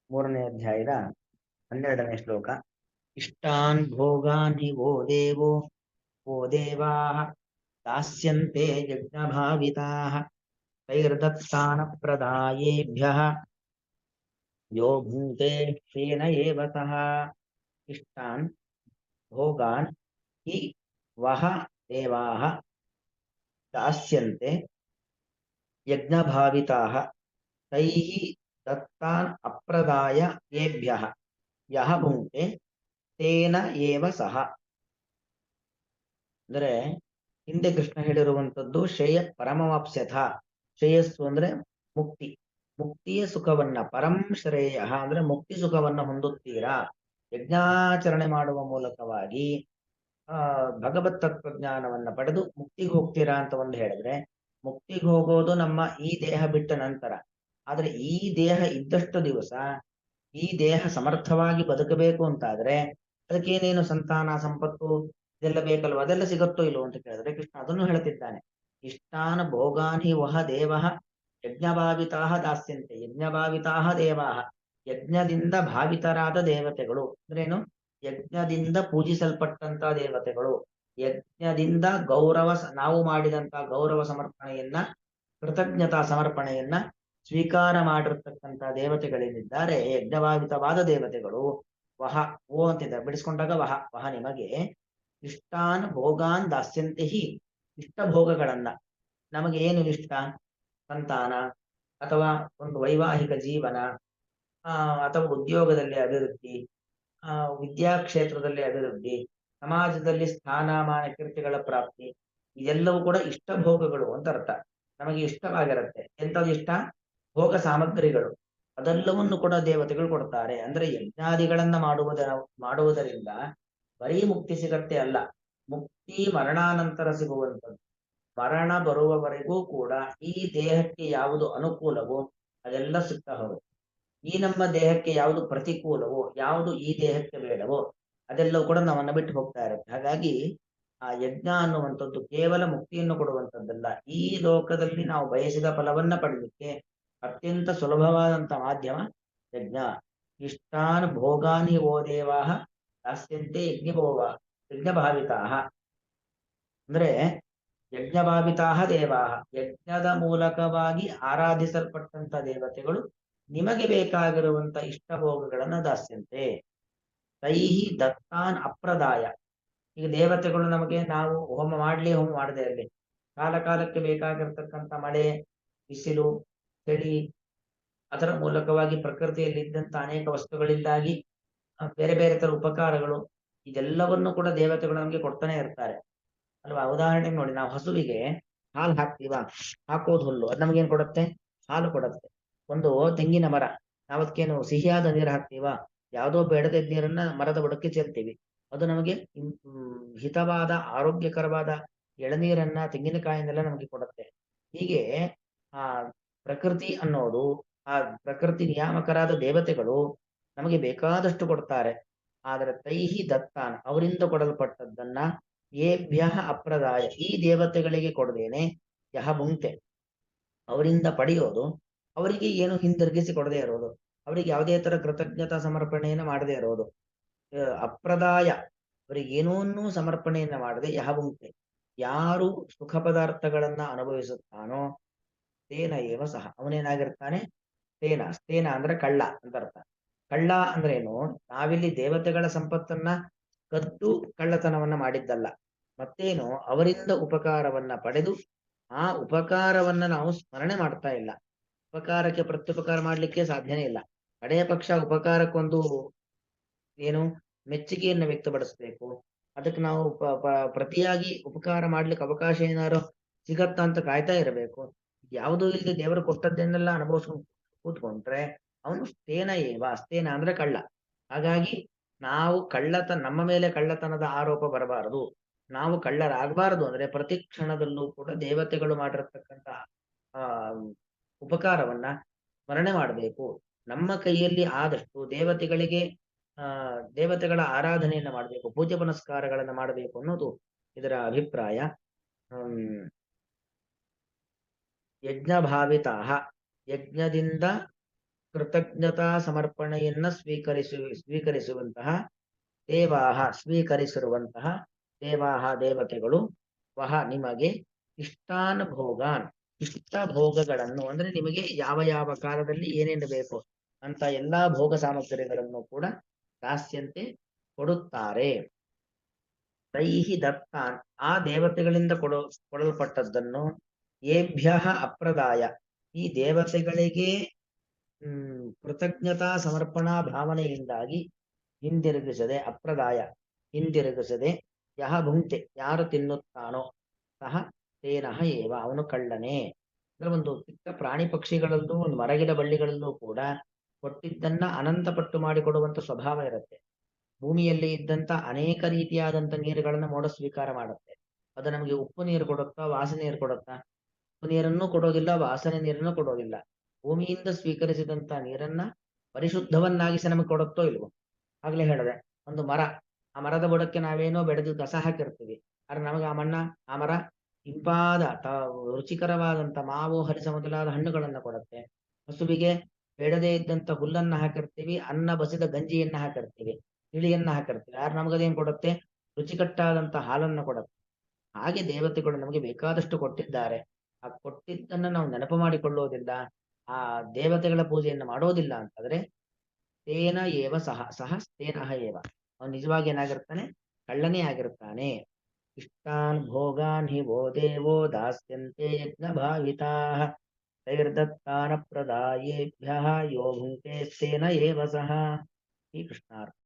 ಮೂರನೇ ಅಧ್ಯಾಯದ 12ನೇ ಶ್ಲೋಕ. ಇಷ್ಟಾನ್ ಭೋಗಾನ್ ಹಿ ವೋ ದೇವಾಃ ದಾಸ್ಯಂತೆ ಯಜ್ಞಭಾವಿತಾಃ ತೈರ್ದತ್ತಾನ ಪ್ರದಾಯೇಭ್ಯಃ ಯೋ ಭೂತೆ ತೇನ ಏವ ಸಃ. ಇಷ್ಟಾನ್ ಭೋಗಾನ್ ಹಿ ವಹ ದೇವಾಃ ದಾಸ್ಯಂತೆ ಯಜ್ಞಭಾವಿತಾಃ ತೈಃ ದತ್ತಾನ್ ಅಪ್ರದಾಯ ಏಭ್ಯಃ ಯಹ ಭುಂಕ್ತೆ ತೇನ ಏವ ಸಹ. ಅಂದ್ರೆ ಹಿಂದೆ ಕೃಷ್ಣ ಹೇಳಿರುವಂತದ್ದು ಶ್ರೇಯ ಪರಮವಾಪ್ಸ್ಯಥ. ಶ್ರೇಯಸ್ಸು ಅಂದ್ರೆ ಮುಕ್ತಿ, ಮುಕ್ತಿಯ ಸುಖವನ್ನ, ಪರಂ ಶ್ರೇಯ ಅಂದ್ರೆ ಮುಕ್ತಿ ಸುಖವನ್ನ ಹೊಂದುತ್ತೀರಾ ಯಜ್ಞಾಚರಣೆ ಮಾಡುವ ಮೂಲಕವಾಗಿ ಭಗವತ್ ತತ್ವಜ್ಞಾನವನ್ನ ಪಡೆದು ಮುಕ್ತಿಗೆ ಹೋಗ್ತೀರಾ ಅಂತ ಒಂದು ಹೇಳಿದ್ರೆ, ಮುಕ್ತಿಗೆ ಹೋಗೋದು ನಮ್ಮ ಈ ದೇಹ ಬಿಟ್ಟ ನಂತರ. ಆದ್ರೆ ಈ ದೇಹ ಇದ್ದಷ್ಟು ದಿವಸ ಈ ದೇಹ ಸಮರ್ಥವಾಗಿ ಬದುಕಬೇಕು ಅಂತಾದ್ರೆ ಅದಕ್ಕೇನೇನು ಸಂತಾನ ಸಂಪತ್ತು ಇದೆಲ್ಲ ಬೇಕಲ್ವ, ಅದೆಲ್ಲ ಸಿಗುತ್ತೋ ಇಲ್ವೋ ಅಂತ ಕೇಳಿದ್ರೆ ಕೃಷ್ಣ ಅದನ್ನು ಹೇಳ್ತಿದ್ದಾನೆ. ಇಷ್ಟಾನ ಭೋಗಾನಿ ವಹ ದೇವಃ ಯಜ್ಞಭಾವಿತಾಃ ದಾಸ್ಯಂತೆ. ಯಜ್ಞಭಾವಿತಾಃ ದೇವಾಃ, ಯಜ್ಞದಿಂದ ಭಾವಿತರಾದ ದೇವತೆಗಳು ಅಂದ್ರೇನು? ಯಜ್ಞದಿಂದ ಪೂಜಿಸಲ್ಪಟ್ಟಂತ ದೇವತೆಗಳು, ಯಜ್ಞದಿಂದ ನಾವು ಮಾಡಿದಂತ ಗೌರವ ಸಮರ್ಪಣೆಯನ್ನ, ಕೃತಜ್ಞತಾ ಸಮರ್ಪಣೆಯನ್ನ ಸ್ವೀಕಾರ ಮಾಡಿರ್ತಕ್ಕಂಥ ದೇವತೆಗಳೇನಿದ್ದಾರೆ, ಯಜ್ಞಭಾವಿತವಾದ ದೇವತೆಗಳು. ವಹ ಓ ಅಂತಿದ್ದಾರೆ, ಬಿಡಿಸ್ಕೊಂಡಾಗ ವಹ ವಹ ನಿಮಗೆ ಇಷ್ಟಾನ್ ಭೋಗಾನ್ ದಾಸ್ಯಂತೆ ಹಿ, ಇಷ್ಟ ಭೋಗಗಳನ್ನ. ನಮಗೆ ಏನು ಇಷ್ಟ? ಸಂತಾನ, ಅಥವಾ ಒಂದು ವೈವಾಹಿಕ ಜೀವನ, ಅಥವಾ ಉದ್ಯೋಗದಲ್ಲಿ ಅಭಿವೃದ್ಧಿ, ವಿದ್ಯಾಕ್ಷೇತ್ರದಲ್ಲಿ ಅಭಿವೃದ್ಧಿ, ಸಮಾಜದಲ್ಲಿ ಸ್ಥಾನಮಾನ ಕೀರ್ತಿಗಳ ಪ್ರಾಪ್ತಿ, ಇದೆಲ್ಲವೂ ಕೂಡ ಇಷ್ಟ ಭೋಗಗಳು ಅಂತ ಅರ್ಥ. ನಮಗೆ ಇಷ್ಟವಾಗಿರುತ್ತೆ. ಎಂಥದ್ದು ಇಷ್ಟ? ಭೋಗ ಸಾಮಗ್ರಿಗಳು. ಅದೆಲ್ಲವನ್ನು ಕೂಡ ದೇವತೆಗಳು ಕೊಡ್ತಾರೆ. ಅಂದ್ರೆ ಯಜ್ಞಾದಿಗಳನ್ನ ಮಾಡುವುದರಿಂದ ಬರೀ ಮುಕ್ತಿ ಸಿಗತ್ತೆ ಅಲ್ಲ, ಮುಕ್ತಿ ಮರಣಾನಂತರ ಸಿಗುವಂಥದ್ದು. ಮರಣ ಬರುವವರೆಗೂ ಕೂಡ ಈ ದೇಹಕ್ಕೆ ಯಾವುದು ಅನುಕೂಲವೋ ಅದೆಲ್ಲ ಸಿಗ್ತಾ ಹೋಗುತ್ತೆ. ಈ ನಮ್ಮ ದೇಹಕ್ಕೆ ಯಾವುದು ಪ್ರತಿಕೂಲವೋ, ಯಾವುದು ಈ ದೇಹಕ್ಕೆ ಬೇಡವೋ ಅದೆಲ್ಲವೂ ಕೂಡ ನಮ್ಮನ್ನ ಬಿಟ್ಟು ಹೋಗ್ತಾ ಇರುತ್ತೆ. ಹಾಗಾಗಿ ಆ ಯಜ್ಞ ಅನ್ನುವಂಥದ್ದು ಕೇವಲ ಮುಕ್ತಿಯನ್ನು ಕೊಡುವಂಥದ್ದಲ್ಲ, ಈ ಲೋಕದಲ್ಲಿ ನಾವು ಬಯಸಿದ ಫಲವನ್ನ ಪಡಲಿಕ್ಕೆ ಅತ್ಯಂತ ಸುಲಭವಾದಂತ ಮಾಧ್ಯಮ ಯಜ್ಞ. ಇಷ್ಟಾನ್ ಭೋಗಾನಿ ವೋ ದೇವಾಃ ದಾಸ್ಯಂತೆ ಯಜ್ಞಭಾವಿತಾಃ. ಅಂದ್ರೆ ಯಜ್ಞಭಾವಿತಾಃ ದೇವಾಃ, ಯಜ್ಞದ ಮೂಲಕವಾಗಿ ಆರಾಧಿಸಲ್ಪಟ್ಟಂತ ದೇವತೆಗಳು ನಿಮಗೆ ಬೇಕಾಗಿರುವಂತ ಇಷ್ಟ ಭೋಗಗಳನ್ನ ದಾಸ್ಯಂತೆ. ತೈಹಿ ದತ್ತಾನ್ ಅಪ್ರದಾಯ. ಈಗ ದೇವತೆಗಳು ನಮಗೆ, ನಾವು ಹೋಮ ಮಾಡದೇ ಇರಲಿ, ಕಾಲ ಕಾಲಕ್ಕೆ ಬೇಕಾಗಿರ್ತಕ್ಕಂಥ ಮಳೆ, ಬಿಸಿಲು, ಚಳಿ, ಅದರ ಮೂಲಕವಾಗಿ ಪ್ರಕೃತಿಯಲ್ಲಿ ಇದ್ದಂತ ಅನೇಕ ವಸ್ತುಗಳಿಂದಾಗಿ ಬೇರೆ ಬೇರೆ ತರ ಉಪಕಾರಗಳು, ಇದೆಲ್ಲವನ್ನು ಕೂಡ ದೇವತೆಗಳು ನಮಗೆ ಕೊಡ್ತಾನೆ ಇರ್ತಾರೆ ಅಲ್ವಾ. ಉದಾಹರಣೆಗೆ ನೋಡಿ, ನಾವು ಹಸುವಿಗೆ ಹಾಲು ಹಾಕ್ತೀವಾ, ಹಾಕೋದು ಹುಲ್ಲು, ಅದು ನಮಗೇನು ಕೊಡುತ್ತೆ? ಹಾಲು ಕೊಡುತ್ತೆ. ಒಂದು ತೆಂಗಿನ ಮರ, ನಾವು ಅದಕ್ಕೇನು ಸಿಹಿಯಾದ ನೀರು ಹಾಕ್ತೀವಾ, ಯಾವುದೋ ಬೇಡದ ನೀರನ್ನ ಮರದ ಬುಡಕ್ಕೆ ಚೆಲ್ತೀವಿ, ಅದು ನಮಗೆ ಹಿತವಾದ ಆರೋಗ್ಯಕರವಾದ ಎಳನೀರನ್ನ, ತೆಂಗಿನಕಾಯಿನೆಲ್ಲ ನಮಗೆ ಕೊಡುತ್ತೆ. ಹೀಗೆ ಆ ಪ್ರಕೃತಿ ಅನ್ನೋದು, ಆ ಪ್ರಕೃತಿ ನಿಯಾಮಕರಾದ ದೇವತೆಗಳು ನಮಗೆ ಬೇಕಾದಷ್ಟು ಕೊಡ್ತಾರೆ. ಆದರೆ ತೈಹಿ ದತ್ತಾನ್, ಅವರಿಂದ ಕೊಡಲ್ಪಟ್ಟದ್ದನ್ನ ಏಭ್ಯ ಅಪ್ರದಾಯ, ಈ ದೇವತೆಗಳಿಗೆ ಕೊಡದೇನೆ ಯಹ ಭುಂಕ್ತೆ, ಅವರಿಂದ ಪಡೆಯೋದು, ಅವರಿಗೆ ಏನು ಹಿಂದಿರುಗಿಸಿ ಕೊಡದೇ ಇರೋದು, ಅವರಿಗೆ ಯಾವುದೇ ತರ ಕೃತಜ್ಞತಾ ಸಮರ್ಪಣೆಯನ್ನು ಮಾಡದೇ ಇರೋದು, ಅಪ್ರದಾಯ, ಅವರಿಗೆ ಏನೋನ್ನೂ ಸಮರ್ಪಣೆಯನ್ನ ಮಾಡದೆ ಯಹ ಭುಂಕ್ತೆ, ಯಾರು ಸುಖ ಪದಾರ್ಥಗಳನ್ನ ಅನುಭವಿಸುತ್ತಾನೋ ತೇನ ಏವ ಸಹ, ಅವನೇನಾಗಿರ್ತಾನೆ? ಸ್ಥೇನ ಅಂದ್ರೆ ಕಳ್ಳ ಅಂತ ಅರ್ಥ. ಕಳ್ಳ ಅಂದ್ರೇನು? ನಾವಿಲ್ಲಿ ದೇವತೆಗಳ ಸಂಪತ್ತನ್ನ ಕದ್ದು ಕಳ್ಳತನವನ್ನ ಮಾಡಿದ್ದಲ್ಲ, ಮತ್ತೇನು, ಅವರಿಂದ ಉಪಕಾರವನ್ನ ಪಡೆದು ಆ ಉಪಕಾರವನ್ನ ನಾವು ಸ್ಮರಣೆ ಮಾಡ್ತಾ ಇಲ್ಲ. ಉಪಕಾರಕ್ಕೆ ಪ್ರತ್ಯುಪಕಾರ ಮಾಡ್ಲಿಕ್ಕೆ ಸಾಧ್ಯನೇ ಇಲ್ಲ. ಕಡೆಯ ಪಕ್ಷ ಉಪಕಾರಕ್ಕೊಂದು ಏನು ಮೆಚ್ಚುಗೆಯನ್ನು ವ್ಯಕ್ತಪಡಿಸ್ಬೇಕು. ಅದಕ್ಕೆ ನಾವು ಪ್ರತಿಯಾಗಿ ಉಪಕಾರ ಮಾಡ್ಲಿಕ್ಕೆ ಅವಕಾಶ ಏನಾರು ಸಿಗತ್ತಾ ಅಂತ ಕಾಯ್ತಾ ಇರಬೇಕು. ಯಾವುದೂ ಇಲ್ಲದೆ ದೇವರು ಕೊಟ್ಟದ್ದನ್ನೆಲ್ಲ ಅನುಭವಿಸ್ಕೊಂಡು ಕೂತ್ಕೊಂಡ್ರೆ ಅವನು ಸ್ಥೇನ ಅಂದ್ರೆ ಕಳ್ಳ. ಹಾಗಾಗಿ ನಾವು ನಮ್ಮ ಮೇಲೆ ಕಳ್ಳತನದ ಆರೋಪ ಬರಬಾರದು, ನಾವು ಕಳ್ಳರಾಗಬಾರದು ಅಂದ್ರೆ ಪ್ರತಿ ಕ್ಷಣದಲ್ಲೂ ಕೂಡ ದೇವತೆಗಳು ಮಾಡಿರತಕ್ಕಂತ ಉಪಕಾರವನ್ನ ಸ್ಮರಣೆ ಮಾಡಬೇಕು. ನಮ್ಮ ಕೈಯಲ್ಲಿ ಆದಷ್ಟು ದೇವತೆಗಳ ಆರಾಧನೆಯನ್ನ ಮಾಡಬೇಕು, ಪೂಜೆ ಪುನಸ್ಕಾರಗಳನ್ನ ಮಾಡಬೇಕು ಅನ್ನೋದು ಇದರ ಅಭಿಪ್ರಾಯ. ಯಜ್ಞಭಾವಿತಾಃ, ಯಜ್ಞದಿಂದ ಕೃತಜ್ಞತಾ ಸಮರ್ಪಣೆಯನ್ನ ಸ್ವೀಕರಿಸುವಂತಹ ಸ್ವೀಕರಿಸಿರುವಂತಹ ದೇವತೆಗಳು ವಹ ನಿಮಗೆ ಇಷ್ಟಾನ್ ಭೋಗಾನ್ ಇಷ್ಟ ಭೋಗಗಳನ್ನು ಅಂದ್ರೆ ನಿಮಗೆ ಯಾವ ಯಾವ ಕಾಲದಲ್ಲಿ ಏನೇನು ಬೇಕು ಅಂತ ಎಲ್ಲಾ ಭೋಗ ಸಾಮಗ್ರಿಗಳನ್ನು ಕೂಡ ದಾಸ್ಯಂತೆ ಕೊಡುತ್ತಾರೆ. ತೈಹಿ ದತ್ತಾನ್ ಆ ದೇವತೆಗಳಿಂದ ಕೊಡಲ್ಪಟ್ಟದ್ದನ್ನು ಏಭ್ಯ ಅಪ್ರದಾಯ ಈ ದೇವತೆಗಳಿಗೆ ಕೃತಜ್ಞತಾ ಸಮರ್ಪಣಾ ಭಾವನೆಯಿಂದಾಗಿ ಹಿಂದಿರುಗಿಸದೆ ಯಹ ಭುಂಕ್ತೆ ಯಾರು ತಿನ್ನುತ್ತಾನೋ ಸಹ ತೇನಃ ಏವ ಅವನು ಕಳ್ಳನೇ. ಅಂದ್ರೆ ಒಂದು ಚಿಕ್ಕ ಪ್ರಾಣಿ ಪಕ್ಷಿಗಳಲ್ಲೂ ಒಂದು ಮರಗಿಡ ಬಳ್ಳಿಗಳಲ್ಲೂ ಕೂಡ ಕೊಟ್ಟಿದ್ದನ್ನ ಅನಂತ ಪಟ್ಟು ಮಾಡಿಕೊಡುವಂತ ಸ್ವಭಾವ ಇರುತ್ತೆ. ಭೂಮಿಯಲ್ಲಿ ಇದ್ದಂತ ಅನೇಕ ರೀತಿಯಾದಂತ ನೀರುಗಳನ್ನ ಮೋಡ ಸ್ವೀಕಾರ ಮಾಡುತ್ತೆ. ಅದು ನಮಗೆ ಉಪ್ಪು ನೀರು ಕೊಡುತ್ತಾ ವಾಸನೆ ನೀರು ಕೊಡುತ್ತಾ? ಉಪ್ಪು ನೀರನ್ನು ಕೊಡೋದಿಲ್ಲ, ವಾಸನೆ ನೀರನ್ನು ಕೊಡೋದಿಲ್ಲ. ಭೂಮಿಯಿಂದ ಸ್ವೀಕರಿಸಿದಂತ ನೀರನ್ನ ಪರಿಶುದ್ಧವನ್ನಾಗಿಸಿ ನಮಗೆ ಕೊಡುತ್ತೋ ಇಲ್ವೋ? ಆಗ್ಲೇ ಹೇಳಿದೆ, ಒಂದು ಮರ, ಆ ಮರದ ಬುಡಕ್ಕೆ ನಾವೇನೋ ಬೆಳೆದು ಕಸ ಹಾಕಿರ್ತೀವಿ, ಆದ್ರೆ ನಮಗೆ ಆ ಮರ ಇಂಪಾದ ರುಚಿಕರವಾದಂತ ಮಾವು ಹರಿಸ ಮೊದಲಾದ ಹಣ್ಣುಗಳನ್ನ ಕೊಡುತ್ತೆ. ಹಸುವಿಗೆ ಬೇಡದೇ ಇದ್ದಂತ ಹುಲ್ಲನ್ನ ಹಾಕಿರ್ತೀವಿ, ಅನ್ನ ಬಸಿದ ಗಂಜಿಯನ್ನ ಹಾಕಿರ್ತೀವಿ, ತಿಳಿಯನ್ನ ಹಾಕಿರ್ತೀವಿ, ಆದ್ರೆ ನಮಗದೇನ್ ಕೊಡುತ್ತೆ? ರುಚಿಕಟ್ಟಾದಂತ ಹಾಲನ್ನ ಕೊಡುತ್ತೆ. ಹಾಗೆ ದೇವತೆಗಳು ನಮಗೆ ಬೇಕಾದಷ್ಟು ಕೊಟ್ಟಿದ್ದಾರೆ. ಆ ಕೊಟ್ಟಿದ್ದನ್ನ ನಾವು ನೆನಪು ಮಾಡಿಕೊಳ್ಳೋದಿಲ್ಲ, ಆ ದೇವತೆಗಳ ಪೂಜೆಯನ್ನು ಮಾಡೋದಿಲ್ಲ ಅಂತಂದ್ರೆ ತೇನ ಏವ ಸಹ ತೇನಃ ಏವ ಅವನು ನಿಜವಾಗಿ ಏನಾಗಿರ್ತಾನೆ? ಕಳ್ಳನೇ ಆಗಿರ್ತಾನೆ. ಇಷ್ಟಾನ್ ಭೋಗಾನ್ ಹಿ ವೋ ದೇವೋ ದಾಸ್ಯಂತೆ ಯಜ್ಞ ಭಾವಿತಾ ತೈರ್ದತ್ತಾನ ಪ್ರದಾಯೇಭ್ಯ ಯೋ ಭುಂಕ್ತೆ ತೇನ ಏವ ಸಹ. ಶ್ರೀ ಕೃಷ್ಣಾರ್ಪಣಮಸ್ತು.